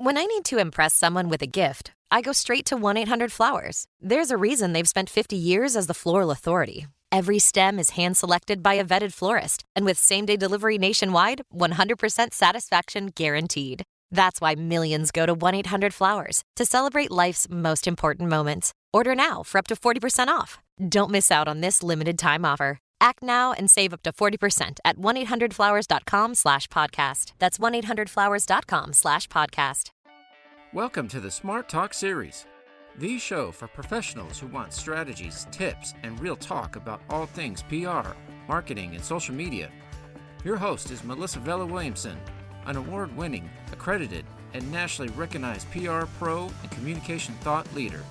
When I need to impress someone with a gift, I go straight to 1-800-Flowers. There's a reason they've spent 50 years as the floral authority. Every stem is hand-selected by a vetted florist, and with same-day delivery nationwide, 100% satisfaction guaranteed. That's why millions go to 1-800-Flowers to celebrate life's most important moments. Order now for up to 40% off. Don't miss out on this limited time offer. Act now and save up to 40% at 1-800-Flowers.com/podcast. That's 1-800-Flowers.com/podcast. Welcome to the Smart Talk series, the show for professionals who want strategies, tips, and real talk about all things PR, marketing, and social media. Your host is Melissa Vela Williamson, an award-winning, accredited, and nationally recognized PR pro and communication thought leader.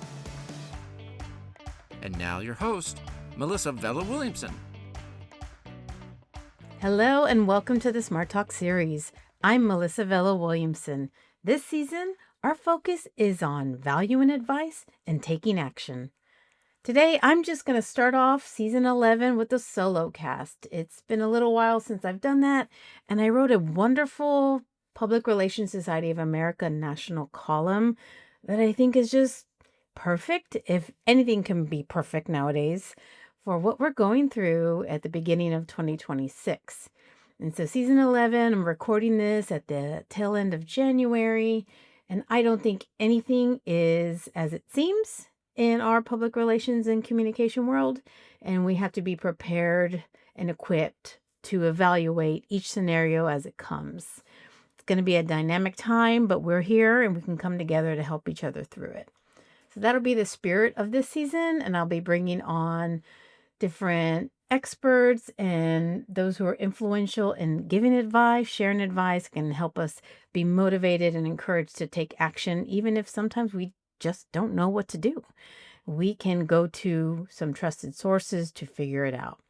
And now your host, Melissa Vela Williamson. Hello and welcome to the Smart Talk series. I'm Melissa Vela Williamson. This season, our focus is on value and advice and taking action. Today, I'm just going to start off season 11 with a solo cast. It's been a little while since I've done that, and I wrote a wonderful Public Relations Society of America national column that I think is just perfect, if anything can be perfect nowadays, for what we're going through at the beginning of 2026. And so season 11, I'm recording this at the tail end of January, and I don't think anything is as it seems in our public relations and communication world, and we have to be prepared and equipped to evaluate each scenario as it comes. It's going to be a dynamic time, but we're here and we can come together to help each other through it. So that'll be the spirit of this season, and I'll be bringing on different experts and those who are influential in giving advice, sharing advice, can help us be motivated and encouraged to take action, even if sometimes we just don't know what to do. We can go to some trusted sources to figure it out.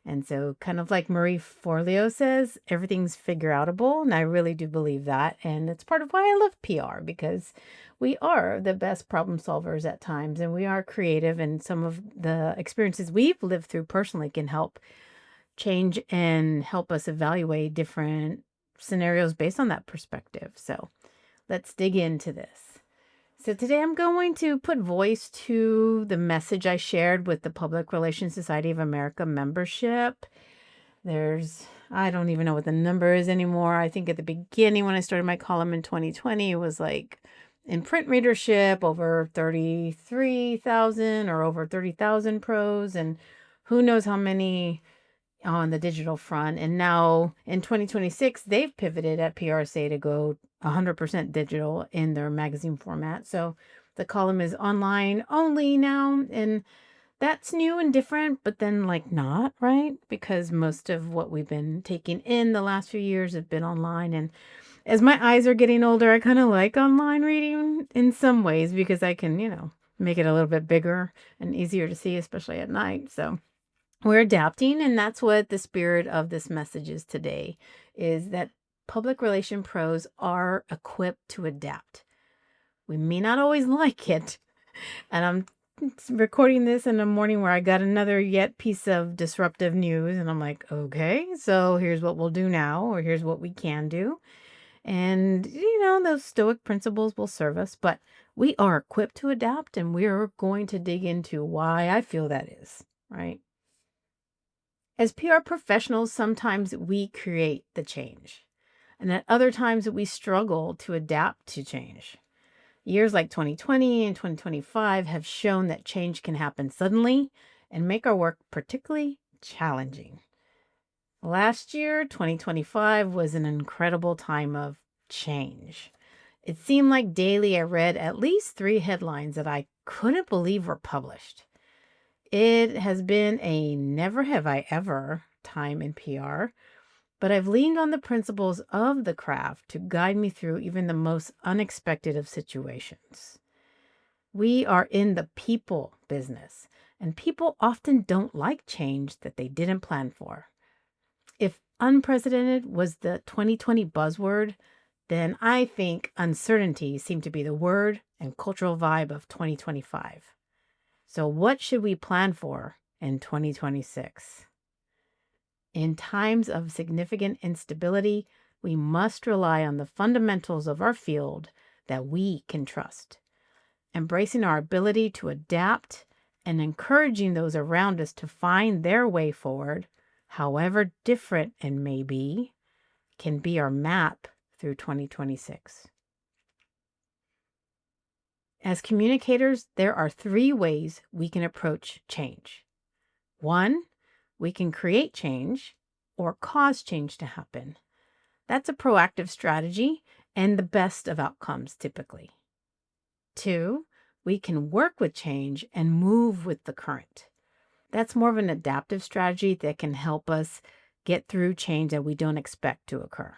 And so kind of like Marie Forleo says, everything's figure outable. And I really do believe that. And it's part of why I love PR, because we are the best problem solvers at times, and we are creative, and some of the experiences we've lived through personally can help change and help us evaluate different scenarios based on that perspective. So let's dig into this. So today I'm going to put voice to the message I shared with the Public Relations Society of America membership. I don't even know what the number is anymore. I think at the beginning when I started my column in 2020, it was like in print readership over 33,000 or over 30,000 pros, and who knows how many on the digital front. And now in 2026, they've pivoted at PRSA to go 100% digital in their magazine format. So the column is online only now, and that's new and different, but then not, right? Because most of what we've been taking in the last few years have been online. And as my eyes are getting older, I kind of like online reading in some ways because I can, make it a little bit bigger and easier to see, especially at night. So we're adapting, and that's what the spirit of this message is today, is that public relation pros are equipped to adapt. We may not always like it. And I'm recording this in a morning where I got another yet piece of disruptive news, and I'm like, okay, so here's what we'll do now, or here's what we can do. And, those stoic principles will serve us, but we are equipped to adapt, and we're going to dig into why I feel that is, right? As PR professionals, sometimes we create the change, and at other times we struggle to adapt to change. Years like 2020 and 2025 have shown that change can happen suddenly and make our work particularly challenging. Last year, 2025, was an incredible time of change. It seemed like daily I read at least 3 headlines that I couldn't believe were published. It has been a never have I ever time in PR, but I've leaned on the principles of the craft to guide me through even the most unexpected of situations. We are in the people business, and people often don't like change that they didn't plan for. If unprecedented was the 2020 buzzword, then I think uncertainty seemed to be the word and cultural vibe of 2025. So what should we plan for in 2026? In times of significant instability, we must rely on the fundamentals of our field that we can trust. Embracing our ability to adapt and encouraging those around us to find their way forward, however different it may be, can be our map through 2026. As communicators, there are 3 ways we can approach change. 1, we can create change or cause change to happen. That's a proactive strategy and the best of outcomes typically. 2, we can work with change and move with the current. That's more of an adaptive strategy that can help us get through change that we don't expect to occur.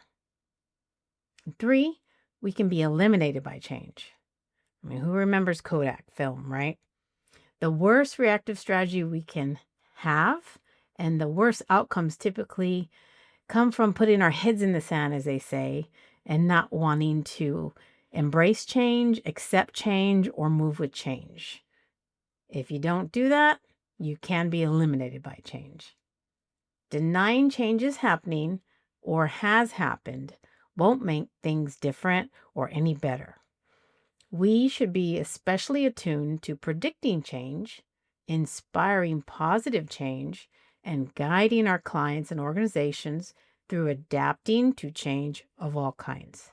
3, we can be eliminated by change. I mean, who remembers Kodak film, right? The worst reactive strategy we can have and the worst outcomes typically come from putting our heads in the sand, as they say, and not wanting to embrace change, accept change, or move with change. If you don't do that, you can be eliminated by change. Denying change is happening or has happened won't make things different or any better. We should be especially attuned to predicting change, inspiring positive change, and guiding our clients and organizations through adapting to change of all kinds.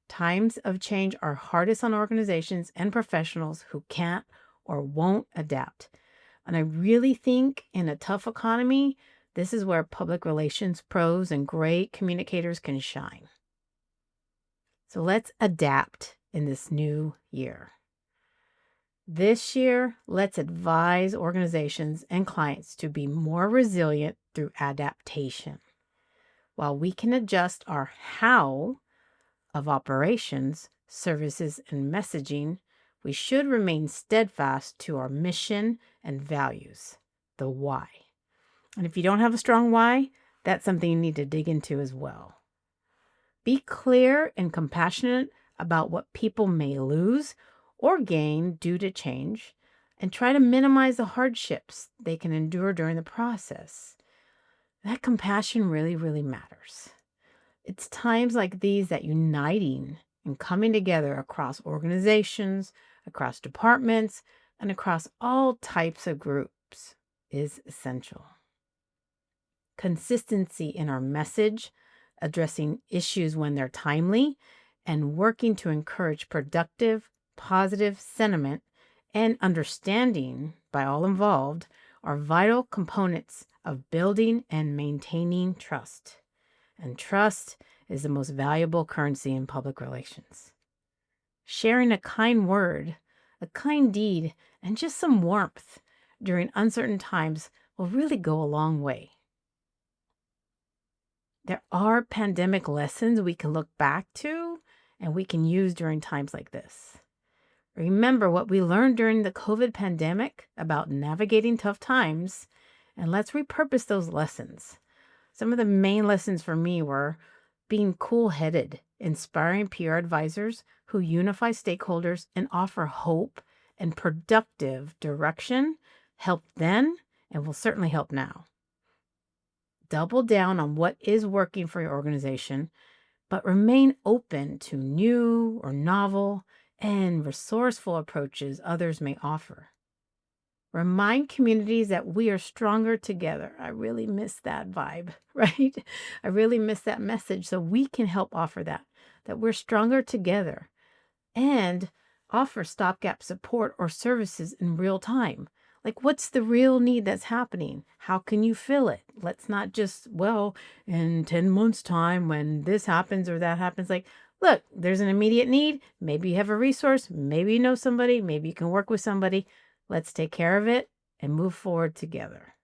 Times of change are hardest on organizations and professionals who can't or won't adapt. And I really think in a tough economy, this is where public relations pros and great communicators can shine. So let's adapt in this new year. This year, let's advise organizations and clients to be more resilient through adaptation. While we can adjust our how of operations, services, and messaging, we should remain steadfast to our mission and values, the why. And if you don't have a strong why, that's something you need to dig into as well. Be clear and compassionate about what people may lose or gain due to change, and try to minimize the hardships they can endure during the process. That compassion really, really matters. It's times like these that uniting and coming together across organizations, across departments, and across all types of groups is essential. Consistency in our message, addressing issues when they're timely, and working to encourage productive, positive sentiment and understanding by all involved are vital components of building and maintaining trust. And trust is the most valuable currency in public relations. Sharing a kind word, a kind deed, and just some warmth during uncertain times will really go a long way. There are pandemic lessons we can look back to and we can use during times like this. Remember what we learned during the COVID pandemic about navigating tough times, and let's repurpose those lessons. Some of the main lessons for me were being cool-headed, inspiring PR advisors who unify stakeholders and offer hope and productive direction helped then and will certainly help now. Double down on what is working for your organization, but remain open to new or novel and resourceful approaches others may offer. Remind communities that we are stronger together. I really miss that vibe, right? I really miss that message. So we can help offer that we're stronger together, and offer stopgap support or services in real time. Like, what's the real need that's happening? How can you fill it? Let's not just, well, in 10 months' time when this happens or that happens. Like, look, there's an immediate need. Maybe you have a resource. Maybe you know somebody. Maybe you can work with somebody. Let's take care of it and move forward together.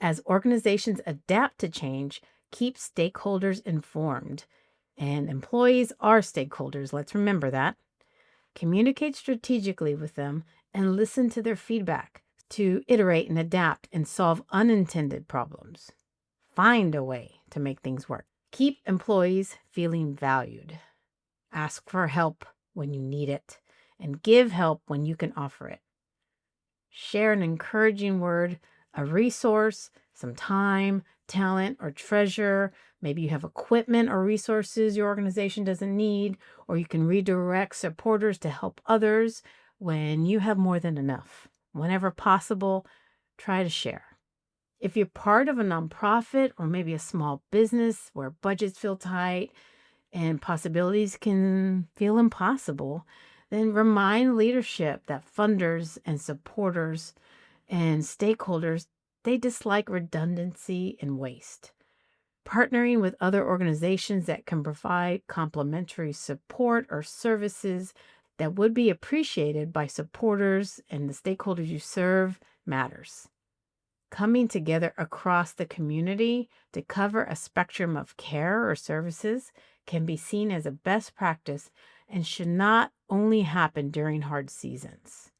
As organizations adapt to change, keep stakeholders informed. And employees are stakeholders. Let's remember that. Communicate strategically with them and listen to their feedback to iterate and adapt and solve unintended problems. Find a way to make things work. Keep employees feeling valued. Ask for help when you need it and give help when you can offer it. Share an encouraging word, a resource, some time, talent or treasure. Maybe you have equipment or resources your organization doesn't need, or you can redirect supporters to help others when you have more than enough. Whenever possible, try to share. If you're part of a nonprofit or maybe a small business where budgets feel tight and possibilities can feel impossible, then remind leadership that funders and supporters and stakeholders, they dislike redundancy and waste. Partnering with other organizations that can provide complementary support or services that would be appreciated by supporters and the stakeholders you serve matters. Coming together across the community to cover a spectrum of care or services can be seen as a best practice and should not only happen during hard seasons.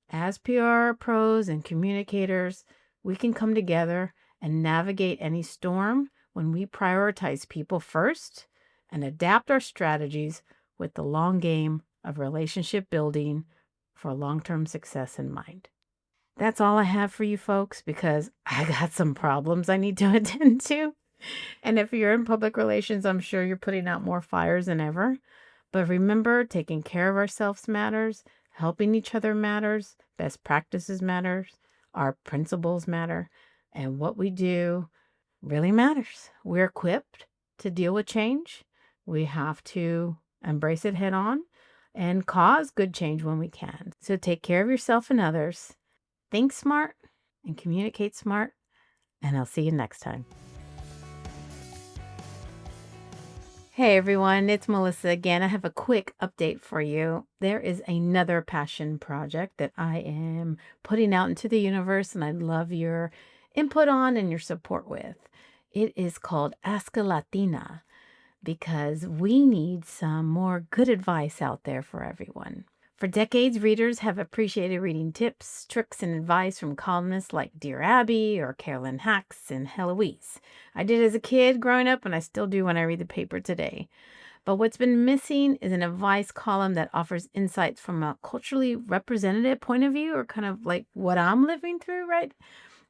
As PR pros and communicators, we can come together and navigate any storm when we prioritize people first and adapt our strategies with the long game of relationship building for long-term success in mind. That's all I have for you folks because I got some problems I need to attend to. And if you're in public relations, I'm sure you're putting out more fires than ever. But remember, taking care of ourselves matters, helping each other matters, best practices matters, our principles matter, and what we do really matters. We're equipped to deal with change. We have to embrace it head on and cause good change when we can. So take care of yourself and others. Think smart and communicate smart, and I'll see you next time. Hey everyone, it's Melissa again. I have a quick update for you. There is another passion project that I am putting out into the universe, and I'd love your input on and your support with. It is called Ask a Latina because we need some more good advice out there for everyone. For decades, readers have appreciated reading tips, tricks, and advice from columnists like Dear Abby or Carolyn Hax and Heloise. I did as a kid growing up, and I still do when I read the paper today. But what's been missing is an advice column that offers insights from a culturally representative point of view, or kind of like what I'm living through, right?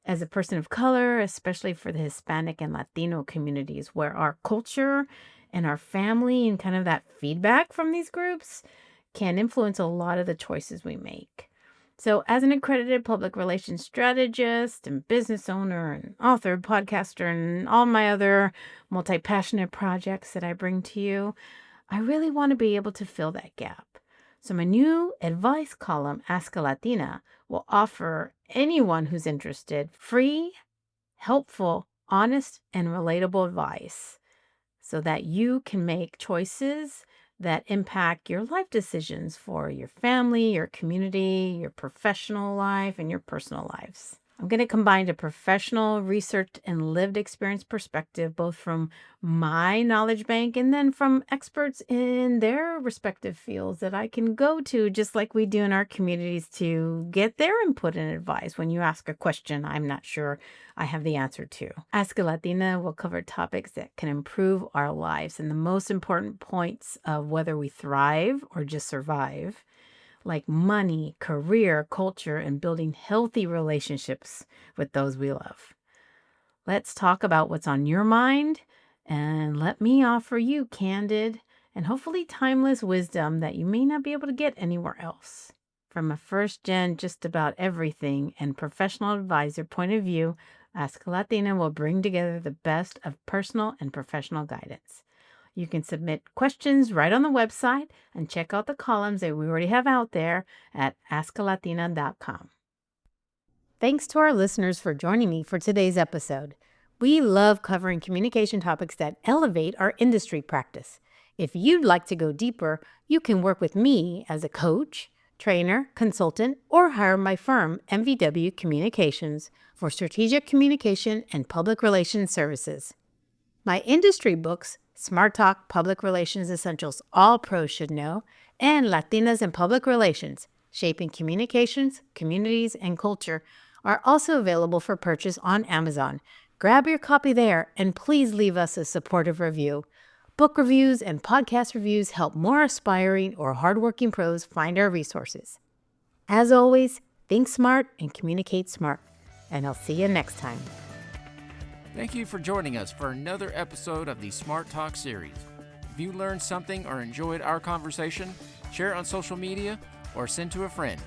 As a person of color, especially for the Hispanic and Latino communities, where our culture and our family and kind of that feedback from these groups can influence a lot of the choices we make. So as an accredited public relations strategist and business owner and author, podcaster, and all my other multi-passionate projects that I bring to you, I really want to be able to fill that gap. So my new advice column, Ask a Latina, will offer anyone who's interested free, helpful, honest, and relatable advice so that you can make choices that impact your life decisions for your family, your community, your professional life, and your personal lives. I'm going to combine a professional, researched, and lived experience perspective, both from my knowledge bank and then from experts in their respective fields that I can go to, just like we do in our communities, to get their input and advice when you ask a question I'm not sure I have the answer to. Ask a Latina will cover topics that can improve our lives and the most important points of whether we thrive or just survive, like money, career, culture, and building healthy relationships with those we love. Let's talk about what's on your mind, and let me offer you candid and hopefully timeless wisdom that you may not be able to get anywhere else. From a first-gen just about everything and professional advisor point of view, Ask a Latina will bring together the best of personal and professional guidance. You can submit questions right on the website and check out the columns that we already have out there at askalatina.com. Thanks to our listeners for joining me for today's episode. We love covering communication topics that elevate our industry practice. If you'd like to go deeper, you can work with me as a coach, trainer, consultant, or hire my firm, MVW Communications, for strategic communication and public relations services. My industry books, Smart Talk Public Relations Essentials All Pros Should Know, and Latinas in Public Relations, Shaping Communications, Communities, and Culture, are also available for purchase on Amazon. Grab your copy there, and please leave us a supportive review. Book reviews and podcast reviews help more aspiring or hardworking pros find our resources. As always, think smart and communicate smart, and I'll see you next time. Thank you for joining us for another episode of the Smart Talk series. If you learned something or enjoyed our conversation, share it on social media or send to a friend.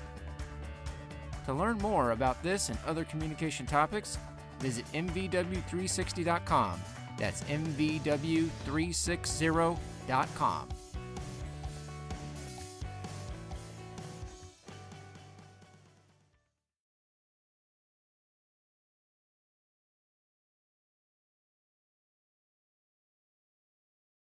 To learn more about this and other communication topics, visit mvw360.com. That's mvw360.com.